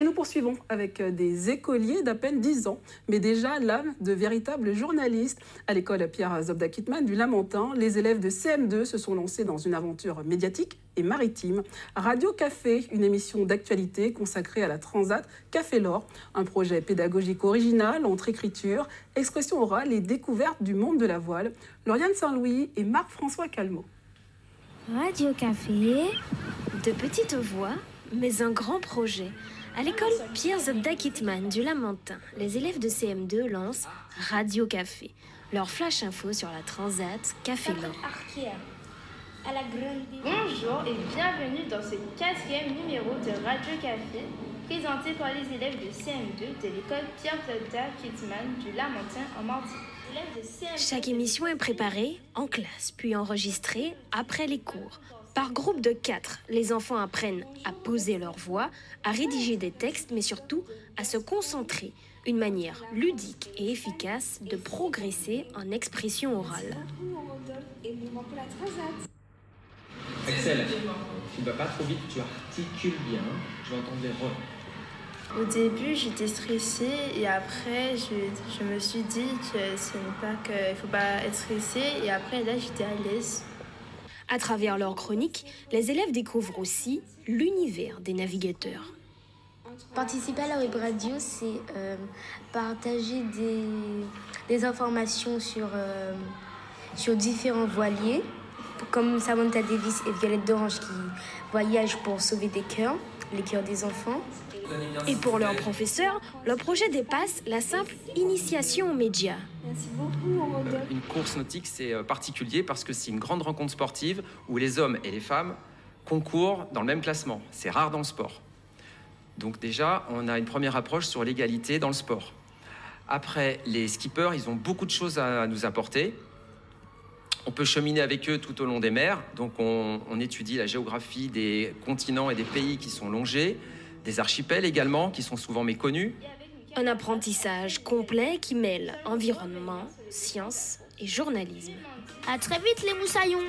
Et nous poursuivons avec des écoliers d'à peine 10 ans, mais déjà l'âme de véritables journalistes. À l'école Pierre Zobda Kittmann du Lamentin, les élèves de CM2 se sont lancés dans une aventure médiatique et maritime. Radio Café, une émission d'actualité consacrée à la Transat Café L'Or, un projet pédagogique original entre écriture, expression orale et découverte du monde de la voile. Lauriane Saint-Louis et Marc-François Calmeau. Radio Café, de petites voix, mais un grand projet. À l'école Pierre Zobda Kittmann du Lamentin, les élèves de CM2 lancent Radio Café, leur flash info sur la Transat Café L'Or. Bonjour et bienvenue dans ce 4e numéro de Radio Café, présenté par les élèves de CM2 de l'école Pierre Zobda Kittmann du Lamentin en Martinique. Chaque émission est préparée en classe, puis enregistrée après les cours. Par groupe de 4, les enfants apprennent à poser leur voix, à rédiger des textes, mais surtout à se concentrer. Une manière ludique et efficace de progresser en expression orale. Axel, tu ne vas pas trop vite, tu articules bien, je vais entendre les re. Au début, j'étais stressée et après, je me suis dit que il ne faut pas être stressé et après, là, j'étais à l'aise. À travers leurs chroniques, les élèves découvrent aussi l'univers des navigateurs. Participer à la web radio, c'est partager des informations sur différents voiliers, comme Samantha Davis et Violette d'Orange qui voyagent pour sauver des cœurs, les cœurs des enfants. Et pour leurs professeurs, le projet dépasse la simple initiation aux médias. Merci beaucoup, Rodolphe. Une course nautique, c'est particulier parce que c'est une grande rencontre sportive où les hommes et les femmes concourent dans le même classement. C'est rare dans le sport. Donc déjà, on a une première approche sur l'égalité dans le sport. Après, les skippers, ils ont beaucoup de choses à nous apporter. On peut cheminer avec eux tout au long des mers. Donc on étudie la géographie des continents et des pays qui sont longés, des archipels également, qui sont souvent méconnus. Un apprentissage complet qui mêle environnement, sciences et journalisme. À très vite les moussaillons!